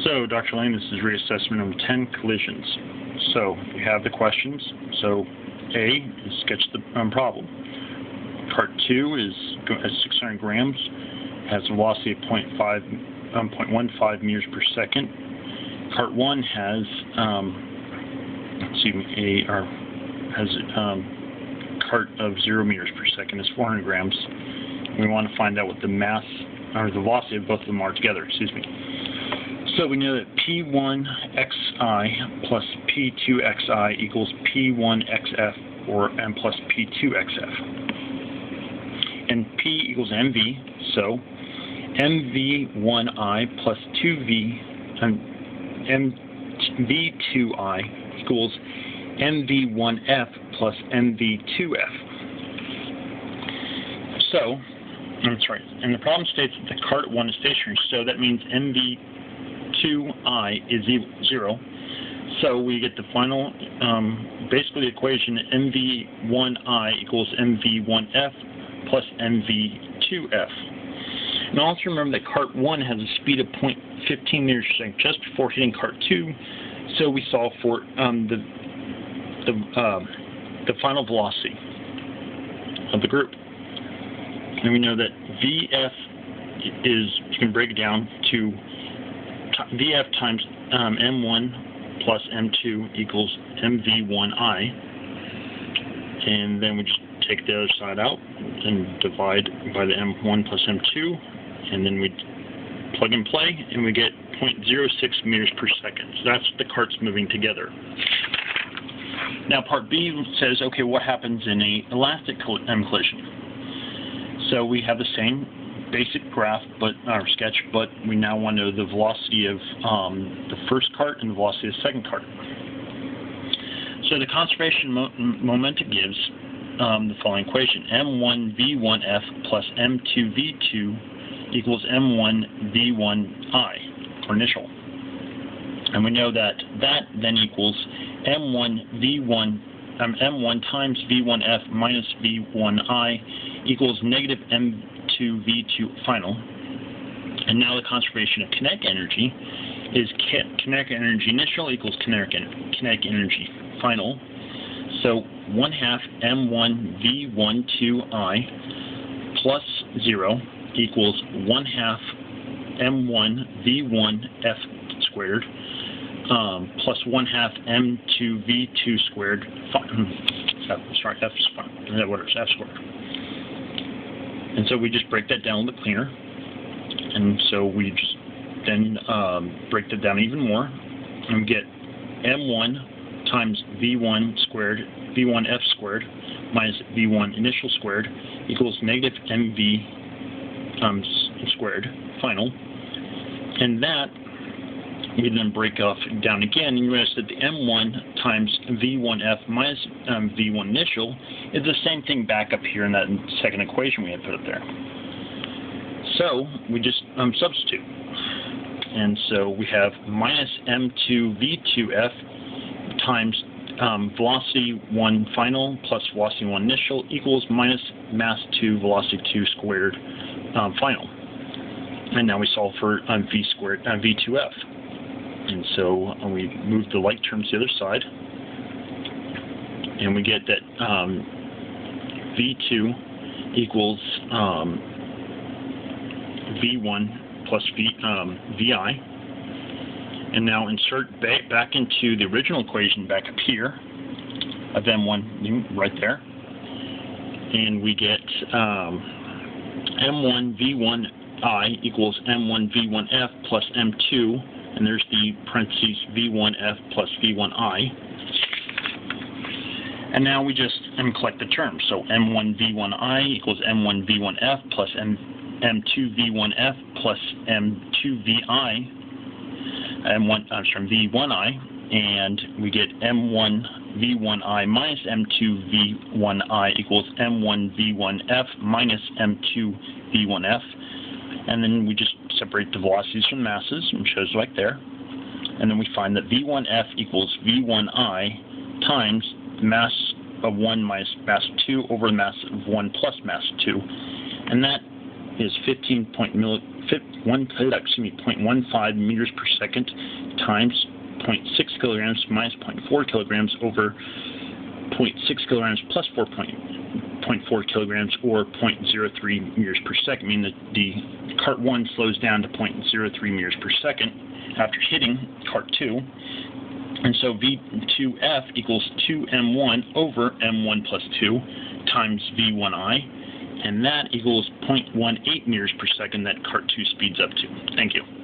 So, Dr. Allain, this is reassessment of 10 collisions. So, we have the questions. So, A is sketch the problem. Cart 2 is 600 grams, has a velocity of 0.15 meters per second. Cart 1 has, has a cart of 0 meters per second, is 400 grams. We want to find out what the mass, or the velocity of both of them are together, So we know that P1xi plus P2xi equals P1xf or m plus P2xf. And P equals mv, so mv1i plus 2v and mv2i equals mv1f plus mv2f. So, that's right. And the problem states that the cart 1 is stationary, so that means mv2i is 0. So we get the final, basically the equation mv1i equals mv1f plus mv2f. And also remember that cart 1 has a speed of 0.15 meters per second just before hitting cart 2, so we solve for the final velocity of the group. And we know that Vf is, you can break it down to Vf times m1 plus m2 equals mv1i, and then we just take the other side out and divide by the m1 plus m2, and then we plug and play, and we get 0.06 meters per second. So that's the carts moving together. Now part B says, okay, what happens in an elastic collision? So we have the same basic graph, or sketch, but we now want to know the velocity of the first cart and the velocity of the second cart. So the conservation momentum gives the following equation: m1v1f plus m2v2 equals m1v1i, or initial. And we know that then equals m1 times v1f minus v1i equals negative m2v2 final. And now the conservation of kinetic energy is kinetic energy initial equals kinetic energy final. So 1/2 m1v12i plus 0 equals 1/2 m1v1f squared plus 1/2 m2v2 squared. F squared. And so we just break that down a little bit cleaner. And so we just then break that down even more, and we get m1 times v1 squared, v1f squared minus v1 initial squared equals negative mv squared final. And that we then break off down again, and you notice that the m1 times v1f minus v1 initial is the same thing back up here in that second equation we had put up there. So we just substitute. And so we have minus m2v2f times velocity 1 final plus velocity 1 initial equals minus mass 2 velocity 2 squared final. And now we solve for v squared v2f. And so we move the like terms to the other side, and we get that v2 equals v1 plus vi. And now insert back into the original equation back up here of m1 right there, and we get m1 v1i equals m1 v1f plus m2, and there's the parentheses v1f plus v1i. And now we just collect the terms. So m1 v1i equals m1 v1f plus m2 v1f plus m2 vi, v1i, and we get m1 v1i minus m2 v1i equals m1 v1f minus m2 v1f. And then we just separate the velocities from masses, and shows right there. And then we find that v1f equals v1i times mass of 1 minus mass of 2 over the mass of 1 plus mass of 2. And that is 15.4 0.15 meters per second times 0.6 kilograms minus 0.4 kilograms over 0.6 kilograms plus 0.4 kilograms, or 0.03 meters per second, meaning that the cart 1 slows down to 0.03 meters per second after hitting cart 2. And so V2F equals 2m1 over m1 plus 2 times V1I, and that equals 0.18 meters per second that cart 2 speeds up to. Thank you.